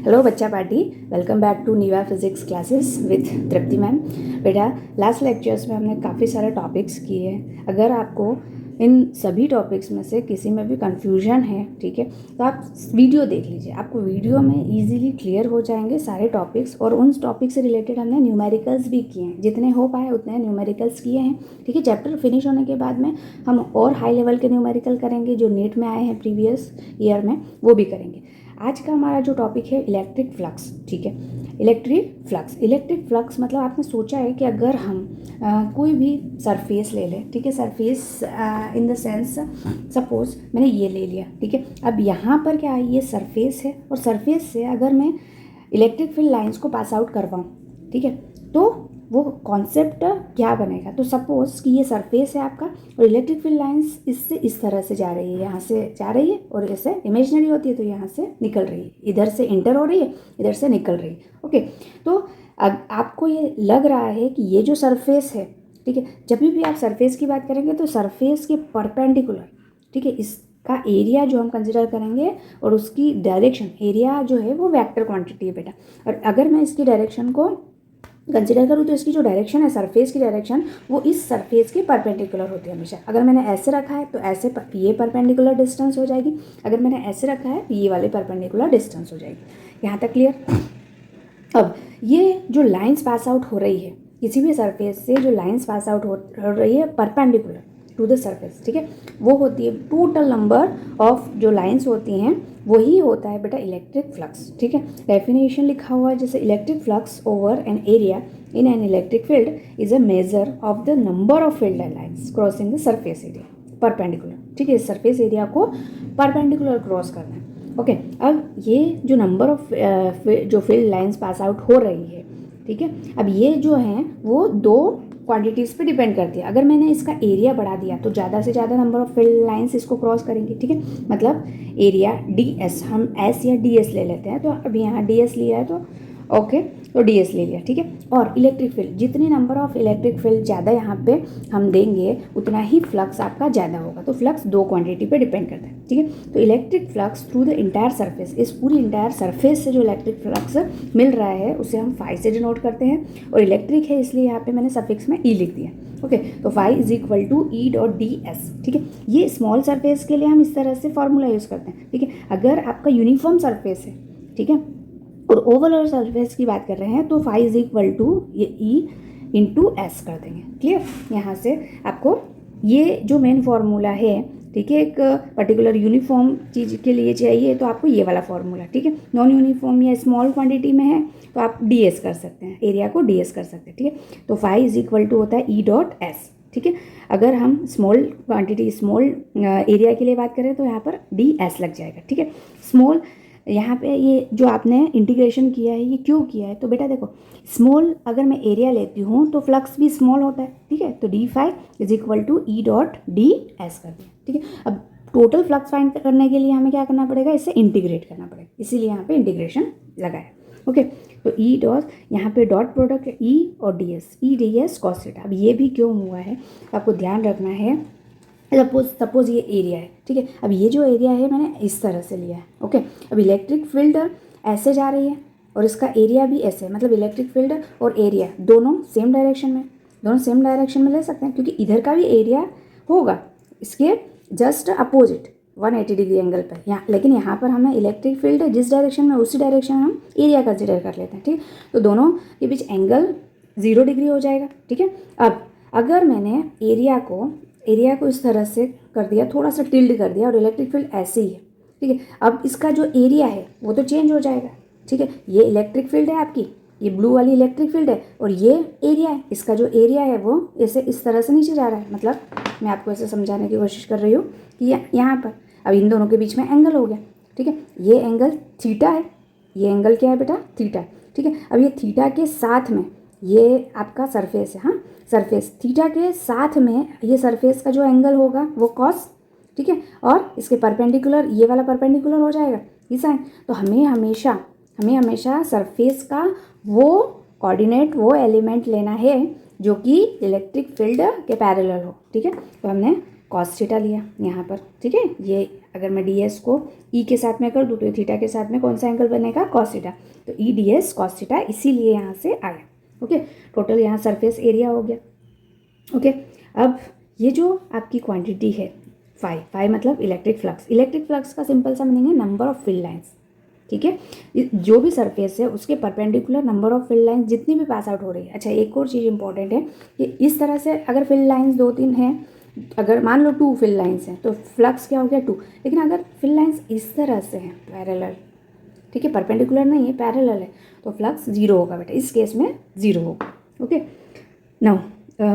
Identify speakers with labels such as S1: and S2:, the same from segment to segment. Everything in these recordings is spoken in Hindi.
S1: हेलो बच्चा party, welcome back to Neeva physics classes with Tripti ma'am. बेटा, लास्ट लेक्चर्स में हमने काफ़ी सारे टॉपिक्स किए हैं। अगर आपको इन सभी टॉपिक्स में से किसी में भी कंफ्यूजन है, ठीक है, तो आप वीडियो देख लीजिए। आपको वीडियो में इजीली क्लियर हो जाएंगे सारे टॉपिक्स। और उन टॉपिक से रिलेटेड हमने न्यूमेरिकल्स भी किए हैं, जितने हो पाए उतने न्यूमेरिकल्स किए हैं, ठीक है। चैप्टर फिनिश होने के बाद में हम और हाई लेवल के न्यूमेरिकल करेंगे, जो नीट में आए हैं प्रीवियस ईयर में, वो भी करेंगे। आज का हमारा जो टॉपिक है इलेक्ट्रिक फ्लक्स, ठीक है। इलेक्ट्रिक फ्लक्स मतलब आपने सोचा है कि अगर हम कोई भी सरफेस ले लें, ठीक है, surface in the sense suppose मैंने ये ले लिया, ठीक है। अब यहाँ पर क्या है, ये सरफेस है, और सरफेस से अगर मैं इलेक्ट्रिक फील्ड लाइंस को पास आउट करवाऊँ, ठीक है, तो वो कॉन्सेप्ट क्या बनेगा। तो सपोज कि ये सरफेस है आपका, और इलेक्ट्रिक फील्ड लाइंस इससे इस तरह से जा रही है, यहाँ से जा रही है, और ऐसे इमेजिनरी होती है तो यहाँ से निकल रही है, इधर से इंटर हो रही है, इधर से निकल रही है। ओके, तो आपको ये लग रहा है कि ये जो सरफेस है, ठीक है, जब भी आप सरफेस की बात करेंगे तो सरफेस के परपेंडिकुलर, ठीक है, इसका एरिया जो हम कंसिडर करेंगे और उसकी डायरेक्शन, एरिया जो है वो वेक्टर क्वांटिटी है बेटा। और अगर मैं इसकी डायरेक्शन को कंसिडर करूँ तो इसकी जो डायरेक्शन है, सरफेस की डायरेक्शन, वो इस सरफेस के परपेंडिकुलर होती है हमेशा। अगर मैंने ऐसे रखा है तो ऐसे ये परपेंडिकुलर डिस्टेंस हो जाएगी, अगर मैंने ऐसे रखा है तो ये वाले परपेंडिकुलर डिस्टेंस हो जाएगी। यहाँ तक क्लियर। अब ये जो लाइंस पास आउट हो रही है, किसी भी सरफेस से जो लाइंस पास आउट हो रही है परपेंडिकुलर टू द सरफेस, ठीक है, वो होती है टोटल नंबर ऑफ जो लाइंस होती हैं, वही होता है बेटा इलेक्ट्रिक फ्लक्स, ठीक है। डेफिनेशन लिखा हुआ है जैसे electric flux over an area in an electric field is a measure of the number of field lines crossing the surface area perpendicular, ठीक है। सरफेस एरिया को परपेंडिकुलर क्रॉस करना है। ओके, अब ये जो नंबर ऑफ जो फील्ड लाइंस पास आउट हो रही है, ठीक है, अब ये जो हैं वो दो क्वांटिटीज़ पे डिपेंड करती है। अगर मैंने इसका एरिया बढ़ा दिया तो ज़्यादा से ज़्यादा नंबर ऑफ फील्ड लाइंस इसको क्रॉस करेंगी, ठीक है। मतलब एरिया ds, हम s या ds ले लेते हैं, तो अभी यहाँ ds लिया है तो ओके, तो ds ले लिया, ठीक है। और इलेक्ट्रिक फील्ड, जितनी नंबर ऑफ इलेक्ट्रिक फील्ड ज़्यादा यहाँ पे हम देंगे उतना ही फ्लक्स आपका ज़्यादा होगा। तो फ्लक्स दो क्वांटिटी पे डिपेंड करता है, ठीक है। तो electric flux through the entire surface, इस पूरी इंटायर सरफेस से जो इलेक्ट्रिक फ्लक्स मिल रहा है उसे हम फाई से डिनोट करते हैं। और इलेक्ट्रिक है इसलिए यहाँ पे मैंने सफिक्स में ई लिख दिया। ओके, तो phi is equal to E dot D S, ठीक है। ये स्मॉल सरफेस के लिए हम इस तरह से फॉर्मूला यूज़ करते हैं, ठीक है। अगर आपका यूनिफॉर्म सरफेस है, ठीक है, और ओवरऑल सरफेस की बात कर रहे हैं तो फाई इज इक्वल टू ये ई इंटू एस कर देंगे। क्लियर। यहाँ से आपको ये जो मेन फार्मूला है, ठीक है, एक पर्टिकुलर यूनिफॉर्म चीज़ के लिए चाहिए तो आपको ये वाला फार्मूला, ठीक है। नॉन यूनिफॉर्म या स्मॉल क्वांटिटी में है तो आप डी एस कर सकते हैं, एरिया को डी एस कर सकते हैं, ठीक है। तो फाई इज इक्वल टू होता है ई डॉट एस, ठीक है। अगर हम स्मॉल क्वांटिटी, स्मॉल एरिया के लिए बात करें तो यहाँ पर डी एस लग जाएगा, ठीक है। स्मॉल यहाँ पे ये जो आपने इंटीग्रेशन किया है ये क्यों किया है, तो बेटा देखो, स्मॉल अगर मैं एरिया लेती हूँ तो फ्लक्स भी स्मॉल होता है, ठीक है। तो D phi is equal to E dot D S कर दिया, ठीक है। अब टोटल फ्लक्स फाइंड करने के लिए हमें क्या करना पड़ेगा, इसे इंटीग्रेट करना पड़ेगा, इसीलिए यहाँ पे इंटीग्रेशन लगाया। ओके, तो ई डॉट, यहाँ पे डॉट प्रोडक्ट है ई और D S, E D S cos theta. अब ये भी क्यों हुआ है आपको ध्यान रखना है। सपोज ये एरिया है, ठीक है। अब ये जो एरिया है मैंने इस तरह से लिया है। ओके, अब इलेक्ट्रिक फील्ड ऐसे जा रही है और इसका एरिया भी ऐसे है, मतलब इलेक्ट्रिक फील्ड और एरिया दोनों सेम डायरेक्शन में, दोनों सेम डायरेक्शन में ले सकते हैं, क्योंकि इधर का भी एरिया होगा इसके जस्ट अपोजिट 180 डिग्री एंगल पर यहाँ। लेकिन यहाँ पर हमें इलेक्ट्रिक फील्ड जिस डायरेक्शन में, उसी डायरेक्शन में हम एरिया कंसिडर कर लेते हैं, ठीक है। तो दोनों के बीच एंगल 0 डिग्री हो जाएगा, ठीक है। अब अगर मैंने एरिया को इस तरह से कर दिया, थोड़ा सा टिल्ड कर दिया, और इलेक्ट्रिक फील्ड ऐसे ही है, ठीक है। अब इसका जो एरिया है वो तो चेंज हो जाएगा, ठीक है। ये इलेक्ट्रिक फील्ड है आपकी, ये ब्लू वाली इलेक्ट्रिक फील्ड है, और ये एरिया है, इसका जो एरिया है वो ऐसे इस तरह से नीचे जा रहा है। मतलब मैं आपको ऐसे समझाने की कोशिश कर रही हूँ कि यहाँ पर अब इन दोनों के बीच में एंगल हो गया, ठीक है। ये एंगल थीटा है, ये एंगल क्या है बेटा, थीटा, ठीक है। अब ये थीटा के साथ में ये आपका सरफेस है, हाँ, सरफेस थीटा के साथ में ये सरफेस का जो एंगल होगा वो कॉस, ठीक है। और इसके परपेंडिकुलर ये वाला परपेंडिकुलर हो जाएगा इस साइड। तो हमें हमेशा सरफेस का वो कोऑर्डिनेट, वो एलिमेंट लेना है जो कि इलेक्ट्रिक फील्ड के पैरेलल हो, ठीक है। तो हमने कॉस थीटा लिया यहाँ पर, ठीक है। ये अगर मैं डी एस को ई के साथ में कर दूँ तो ये थीटा के साथ में कौन सा एंगल बनेगा, कॉस थीटा। तो E D S cos theta इसीलिए यहाँ से आया। ओके, टोटल यहाँ सरफेस एरिया हो गया। ओके, अब ये जो आपकी क्वांटिटी है फाई मतलब इलेक्ट्रिक फ्लक्स। इलेक्ट्रिक फ्लक्स का सिंपल सा मीनिंग है नंबर ऑफ फील्ड लाइंस, ठीक है। जो भी सरफेस है उसके perpendicular number of field lines जितनी भी पास आउट हो रही है। अच्छा, एक और चीज़ इंपॉर्टेंट है कि इस तरह से अगर फील्ड लाइंस 2-3 हैं, अगर मान लो 2 फील्ड लाइंस हैं तो फ्लक्स क्या हो गया 2। लेकिन अगर फील्ड लाइंस इस तरह से हैं पैरेलल, ठीक है, परपेंडिकुलर नहीं है पैरेलल है, तो फ्लक्स 0 होगा बेटा, इस केस में 0 होगा। ओके, नाउ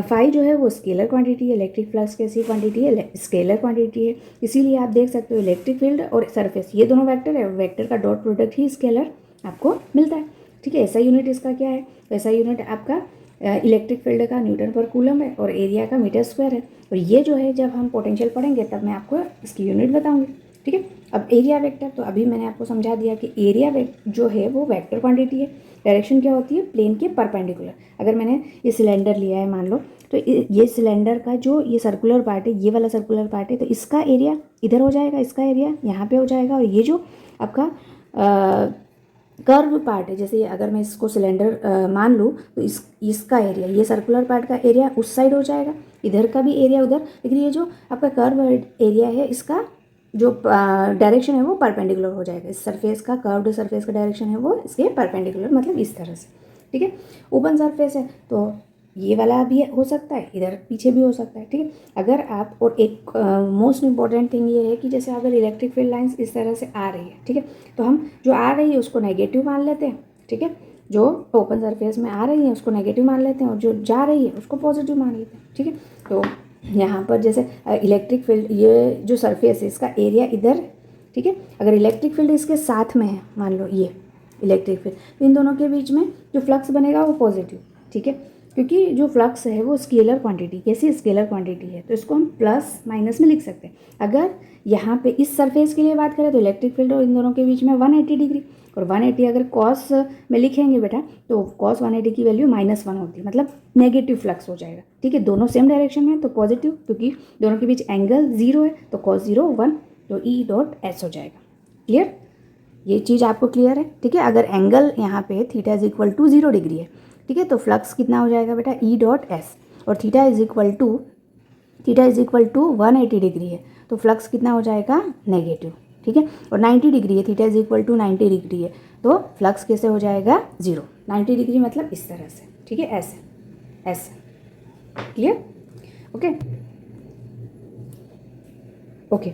S1: फाई जो है वो स्केलर क्वांटिटी है, इलेक्ट्रिक फ्लक्स कैसी क्वांटिटी है, स्केलर क्वांटिटी है। इसीलिए आप देख सकते हो इलेक्ट्रिक फील्ड और सरफेस ये दोनों वेक्टर है, वेक्टर का डॉट प्रोडक्ट ही स्केलर आपको मिलता है, ठीक है। ऐसा यूनिट इसका क्या है, ऐसा यूनिट आपका इलेक्ट्रिक फील्ड का न्यूटन पर कूलम है और एरिया का मीटर स्क्वायर है। और ये जो है जब हम पोटेंशियल पढ़ेंगे तब मैं आपको इसकी यूनिट बताऊँगी, ठीक है। अब एरिया वेक्टर, तो अभी मैंने आपको समझा दिया कि एरिया जो है वो वेक्टर क्वांटिटी है। डायरेक्शन क्या होती है, प्लेन के परपेंडिकुलर। अगर मैंने ये सिलेंडर लिया है मान लो, तो ये सिलेंडर का जो ये सर्कुलर पार्ट है, ये वाला सर्कुलर पार्ट है, तो इसका एरिया इधर हो जाएगा, इसका एरिया यहाँ पे हो जाएगा। और ये जो आपका कर्व पार्ट है, जैसे अगर मैं इसको सिलेंडर मान लूँ तो इसका एरिया, ये सर्कुलर पार्ट का एरिया उस साइड हो जाएगा, इधर का भी एरिया उधर। लेकिन ये जो आपका कर्व एरिया है इसका जो डायरेक्शन है वो परपेंडिकुलर हो जाएगा। इस सरफेस का, कर्व्ड सरफेस का डायरेक्शन है वो इसके परपेंडिकुलर, मतलब इस तरह से, ठीक है। ओपन सरफेस है तो ये वाला भी हो सकता है, इधर पीछे भी हो सकता है, ठीक है। अगर आप, और एक मोस्ट इंपॉर्टेंट थिंग ये है कि जैसे अगर इलेक्ट्रिक फील्ड लाइंस इस तरह से आ रही है, ठीक है, तो हम जो आ रही है उसको नेगेटिव मान लेते हैं, ठीक है। जो ओपन सरफेस में आ रही है उसको नेगेटिव मान लेते हैं और जो जा रही है उसको पॉजिटिव मान लेते हैं, ठीक है। तो यहाँ पर जैसे इलेक्ट्रिक फील्ड, ये जो सरफेस है इसका एरिया इधर, ठीक है। अगर इलेक्ट्रिक फील्ड इसके साथ में है, मान लो ये इलेक्ट्रिक फील्ड, तो इन दोनों के बीच में जो फ्लक्स बनेगा वो पॉजिटिव, ठीक है। क्योंकि जो फ्लक्स है वो स्केलर क्वांटिटी, कैसी स्केलर क्वांटिटी है, तो इसको हम प्लस माइनस में लिख सकते हैं। अगर यहाँ पे इस सरफेस के लिए बात करें तो इलेक्ट्रिक फील्ड और इन दोनों के बीच में 180 डिग्री, और 180 अगर कॉस में लिखेंगे बेटा तो कॉस 180 की वैल्यू -1 होती है, मतलब नेगेटिव फ्लक्स हो जाएगा, ठीक है। दोनों सेम डायरेक्शन में तो पॉजिटिव, क्योंकि दोनों के बीच एंगल 0 है तो कॉस 0 1, तो E.S हो जाएगा। क्लियर, ये चीज़ आपको क्लियर है, ठीक है। अगर एंगल यहाँ पे theta is equal to 0 degree है, ठीक है, तो फ्लक्स कितना हो जाएगा बेटा E.S, और theta is equal to 180 degree है तो फ्लक्स कितना हो जाएगा नेगेटिव, ठीक है। और 90 डिग्री है, theta is equal to 90 degree है तो फ्लक्स कैसे हो जाएगा 0। 90 डिग्री मतलब इस तरह से, ठीक है, ऐसे। Clear, okay.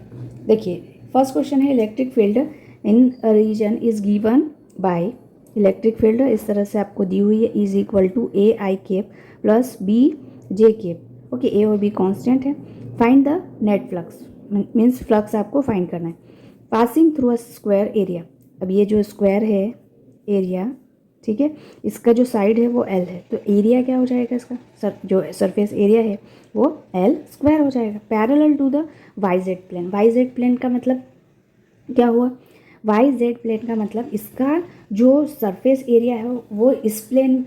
S1: देखिए फर्स्ट क्वेश्चन है electric field in region is given by, electric field इस तरह से आपको दी हुई है, is equal to AI cap plus BJ cap. Okay, A और B कांस्टेंट है। Find the net flux, means flux आपको फाइंड करना है। Passing through a square area, अब ये जो स्क्वायर है एरिया, ठीक है, इसका जो साइड है वो L है, तो एरिया क्या हो जाएगा इसका, जो सरफेस एरिया है वो L स्क्वायर हो जाएगा। Parallel to the YZ plane, YZ plane का मतलब क्या हुआ, YZ प्लेन का मतलब इसका जो सरफेस एरिया है वो इस प्लेन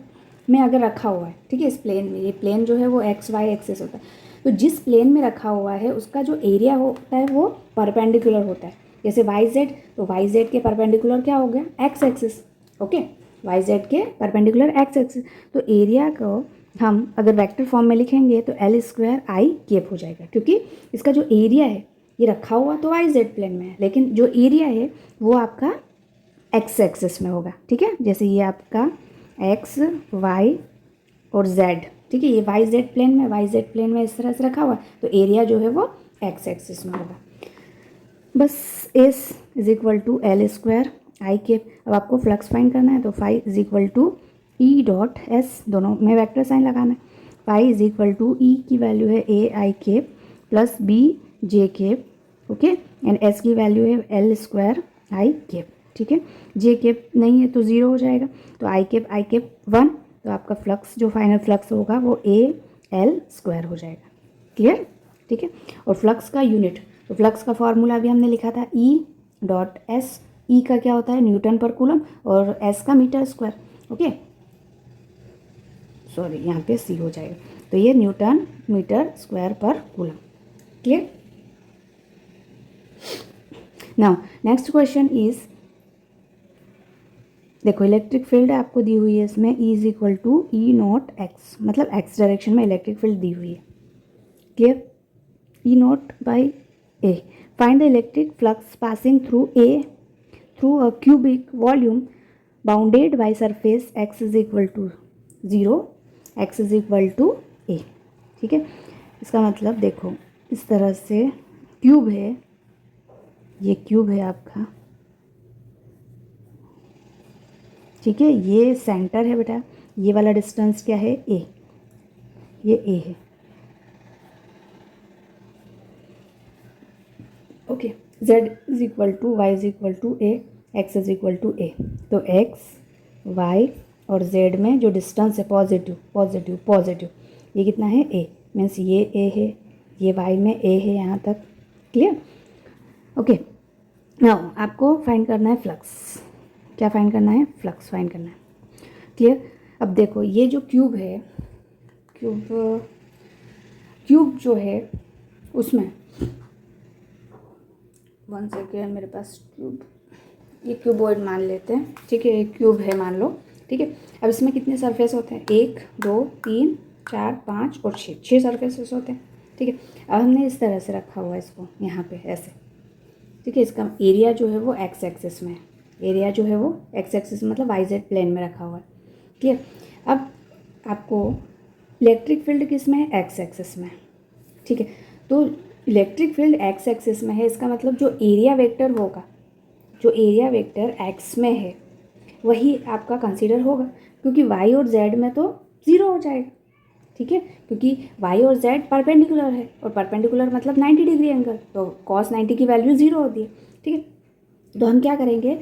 S1: में अगर रखा हुआ है, ठीक है, इस प्लेन में, ये प्लेन जो है वो XY एक्सिस होता है, तो जिस प्लेन में रखा हुआ है उसका जो एरिया होता है वो परपेंडिकुलर होता है। जैसे YZ, तो YZ के परपेंडिकुलर क्या हो गया, X एक्सिस, ओके, YZ के परपेंडिकुलर X एक्सिस। तो एरिया को हम अगर वेक्टर फॉर्म में लिखेंगे तो L स्क्वायर I केप हो जाएगा, क्योंकि इसका जो एरिया है ये रखा हुआ तो YZ प्लेन में है, लेकिन जो एरिया है वो आपका X एक्सिस में होगा, ठीक है। जैसे ये आपका X, Y और Z, ठीक है, ये YZ प्लेन में इस तरह से रखा हुआ, तो एरिया जो है वो X एक्सिस में होगा। बस S is equal to L square I cap. अब आपको फ्लक्स फाइंड करना है तो phi is equal to E.S, दोनों में वेक्टर साइन लगाना है। Phi is equal to E की वैल्यू है AI cap plus BJ cap, okay, and S की वैल्यू है L स्क्वायर I केप, ठीक है। J केप नहीं है तो 0 हो जाएगा, तो I केप 1, तो आपका फ्लक्स जो फाइनल फ्लक्स होगा वो AL स्क्वायर हो जाएगा। क्लियर, ठीक है। और फ्लक्स का यूनिट, तो फ्लक्स का फॉर्मूला भी हमने लिखा था E.S, E का क्या होता है न्यूटन पर कूलम और S का मीटर स्क्वायर, ओके, सॉरी यहाँ पे C हो जाएगा, तो ये newton metre square per coulomb. Clear? Now next question is, देखो इलेक्ट्रिक फील्ड आपको दी हुई है इसमें E is equal to E naught x, मतलब एक्स डायरेक्शन में इलेक्ट्रिक फील्ड दी हुई है. Clear? E naught by a. Find the electric flux passing through a cubic volume bounded by surface x is equal to 0, x is equal to a. ठीक है, इसका मतलब देखो इस तरह से क्यूब है, ये क्यूब है आपका. ठीक है, ये सेंटर है बेटा, ये वाला डिस्टेंस क्या है? ए, ये ए है. Okay, z is equal to y is equal to a, x is equal to a. तो x y और z में जो डिस्टेंस है पॉजिटिव पॉजिटिव पॉजिटिव, ये कितना है? a. मीन्स ये a है, ये y में a है यहाँ तक. क्लियर? ओके, नाउ आपको फाइंड करना है फ्लक्स. क्या फाइंड करना है? फ्लक्स फाइंड करना है. क्लियर? अब देखो ये जो क्यूब है, क्यूब जो है उसमें, वन सेकेंड, मेरे पास क्यूब, ये क्यूबॉइड मान लेते हैं. ठीक है, एक क्यूब है मान लो. ठीक है, अब इसमें कितने सरफेस होते हैं? 1 2 3 4 5 और 6 सरफेसेस होते हैं. ठीक है, अब हमने इस तरह से रखा हुआ है इसको यहाँ पे ऐसे. ठीक है, इसका एरिया जो है वो एक्स एक्सिस में है, एरिया जो है वो एक्स एक्सिस मतलब वाई जेड प्लेन में रखा हुआ है. क्लियर? अब आपको इलेक्ट्रिक फील्ड किस में है? एक्स एक्सिस में. ठीक है, तो इलेक्ट्रिक फील्ड एक्स एक्सिस में है, इसका मतलब जो एरिया वेक्टर होगा, जो एरिया वेक्टर एक्स में है वही आपका कंसीडर होगा, क्योंकि वाई और जेड में तो ज़ीरो हो जाएगा. ठीक है, क्योंकि वाई और जेड परपेंडिकुलर है, और परपेंडिकुलर मतलब 90 डिग्री एंगल, तो कॉस 90 की वैल्यू 0 होती है. ठीक है, तो हम क्या करेंगे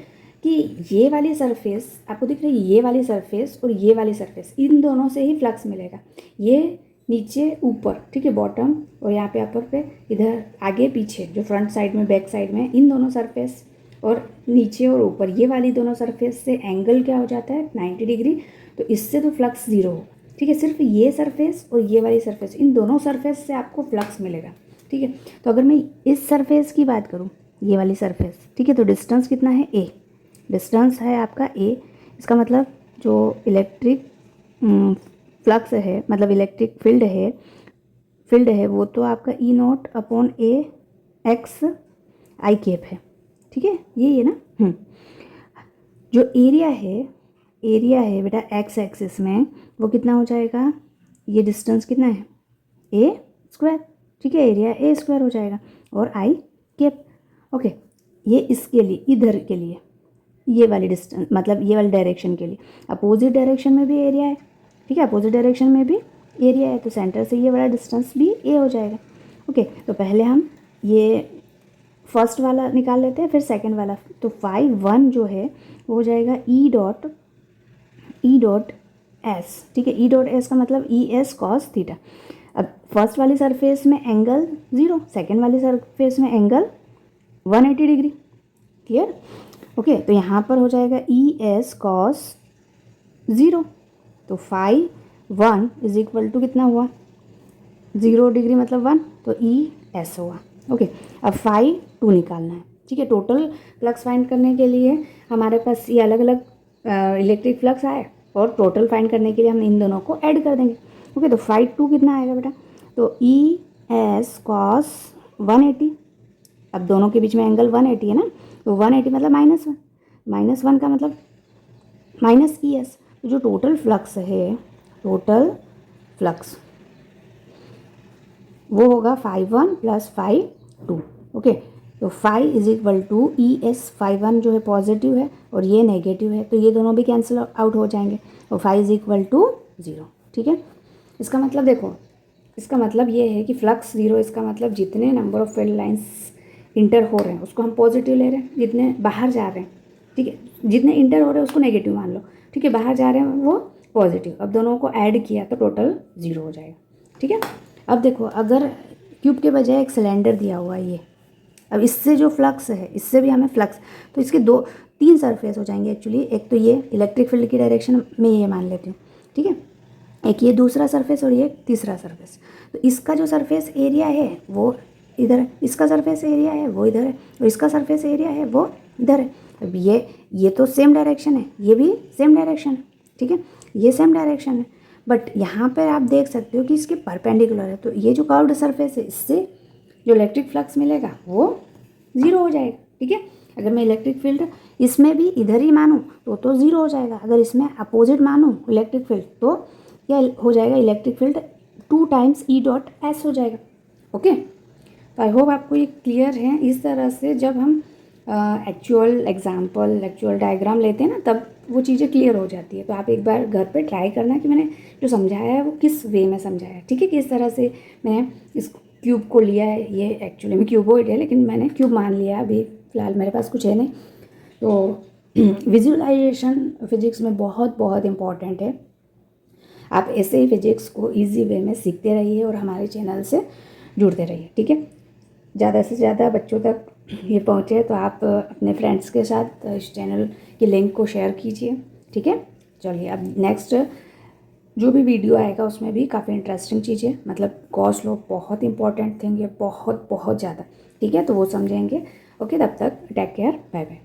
S1: कि ये वाली सरफेस आपको दिख रही है, ये वाली सरफेस और ये वाली सरफेस, इन दोनों से ही फ्लक्स मिलेगा. ये नीचे ऊपर, ठीक है, बॉटम, और यहाँ पे अपर पे, इधर आगे पीछे, जो फ्रंट साइड में बैक साइड में, इन दोनों सरफेस और नीचे और ऊपर ये वाली दोनों सरफेस से एंगल क्या हो जाता है? 90 डिग्री. तो इससे तो फ्लक्स 0 होगा. ठीक है, सिर्फ ये सरफेस और ये वाली सरफेस, इन दोनों सरफेस से आपको फ्लक्स मिलेगा. ठीक है, तो अगर मैं इस सरफेस की बात करूँ, ये वाली सरफेस, ठीक है, तो डिस्टेंस कितना है? ए. डिस्टेंस है आपका ए. इसका मतलब जो इलेक्ट्रिक फ्लक्स है, मतलब इलेक्ट्रिक फील्ड है वो तो आपका E naught upon a x i cap है. ठीक है, यही है ना. जो एरिया है बेटा एक्स एक्सिस में, वो कितना हो जाएगा? ये डिस्टेंस कितना है? ए स्क्वायर. ठीक है, एरिया ए स्क्वायर हो जाएगा, और आई कैप. ओके, ये इसके लिए, इधर के लिए, ये वाली डिस्टेंस मतलब ये वाली डायरेक्शन के लिए. अपोजिट डायरेक्शन में भी एरिया है. ठीक है, अपोजिट डायरेक्शन में भी एरिया है, तो सेंटर से ये वाला डिस्टेंस भी ए हो जाएगा. ओके, तो पहले हम ये फर्स्ट वाला निकाल लेते हैं, फिर सेकंड वाला. तो 5 1 जो है वो हो जाएगा ई डॉट एस. ठीक है, ई डॉट एस का मतलब ई एस कॉस थीटा. अब फर्स्ट वाली सरफेस में एंगल 0, सेकंड वाली सरफेस में एंगल 180 डिग्री. क्लियर? ओके, तो यहाँ पर हो जाएगा ई एस कॉस 0. तो 5 1 इज इक्वल टू कितना हुआ? 0 डिग्री मतलब 1, तो ई एस हुआ. ओके, अब 5 2 निकालना है. ठीक है, टोटल फ्लक्स फाइंड करने के लिए हमारे पास ये अलग अलग इलेक्ट्रिक फ्लक्स आए, और टोटल फाइंड करने के लिए हम इन दोनों को ऐड कर देंगे. ओके, तो 5 2 कितना आएगा बेटा? तो ई एस कॉस 180. अब दोनों के बीच में एंगल 180 है ना, तो 180 मतलब -1 का मतलब माइनस ई एस. तो जो टोटल फ्लक्स है, टोटल फ्लक्स वो होगा 5 1 प्लस 5 2. ओके, तो 5 is equal to E S. 5 1 जो है पॉजिटिव है और ये नेगेटिव है, तो ये दोनों भी कैंसिल आउट हो जाएंगे, और 5 इज इक्वल टू 0. ठीक है, इसका मतलब देखो, इसका मतलब ये है कि फ्लक्स 0, इसका मतलब जितने number of field lines inter हो रहे हैं उसको हम पॉजिटिव ले रहे हैं, जितने बाहर जा रहे हैं, ठीक है, जितने इंटर हो रहे हैं उसको नेगेटिव मान लो. ठीक है, बाहर जा रहे हैं वो पॉजिटिव. अब दोनों को ऐड किया तो टोटल 0 हो जाएगा. ठीक है, अब देखो, अगर क्यूब के बजाय एक सिलेंडर दिया हुआ है ये, अब इससे जो फ्लक्स है, इससे भी हमें फ्लक्स, तो इसके 3 सरफेस हो जाएंगे एक्चुअली. एक तो ये इलेक्ट्रिक फील्ड की डायरेक्शन में ये मान लेती हूँ. ठीक है, एक ये दूसरा सरफेस और ये तीसरा सरफेस. तो इसका जो सरफेस एरिया है वो इधर है, इसका सरफेस एरिया है वो इधर है, और इसका सरफेस एरिया है वो इधर है। अब ये तो सेम डायरेक्शन है, ये भी सेम डायरेक्शन है, ठीक है, ये सेम डायरेक्शन है, बट यहाँ पर आप देख सकते हो कि इसके परपेंडिकुलर है। तो ये जो कर्व्ड सरफेस है, इससे जो इलेक्ट्रिक फ्लक्स मिलेगा वो ज़ीरो हो जाएगा, ठीक है। अगर मैं इलेक्ट्रिक फील्ड इसमें भी इधर ही मानूँ तो ज़ीरो हो जाएगा। अगर इसमें अपोजिट मानूँ इलेक्ट्रिक फील्ड तो क्या हो जाएगा, electric field 2 times E dot S हो जाएगा। ओके, तो आई होप आपको ये क्लियर है। इस तरह से जब हम एक्चुअल एग्जाम्पल, एक्चुअल डायग्राम लेते हैं ना, तब वो चीज़ें क्लियर हो जाती है। तो आप एक बार घर पे ट्राई करना कि मैंने जो समझाया है वो किस वे में समझाया है, ठीक है, किस तरह से मैंने इस क्यूब को लिया है। ये एक्चुअली में क्यूबॉइड है, लेकिन मैंने क्यूब मान लिया है, अभी फ़िलहाल मेरे पास कुछ है नहीं। तो विजुअलाइजेशन फिजिक्स में बहुत बहुत इम्पॉर्टेंट है। आप ऐसे ही फिजिक्स को इजी वे में सीखते रहिए और हमारे चैनल से जुड़ते रहिए, ठीक है। ज़्यादा से ज़्यादा बच्चों तक ये पहुँचे तो आप अपने फ्रेंड्स के साथ इस चैनल की लिंक को शेयर कीजिए, ठीक है। चलिए, अब नेक्स्ट जो भी वीडियो आएगा उसमें भी काफ़ी इंटरेस्टिंग चीज़ें, मतलब गॉस लॉ बहुत इंपॉर्टेंट थिंग है, बहुत बहुत ज़्यादा, ठीक है, तो वो समझेंगे। ओके, तब तक टेक केयर, बाय बाय।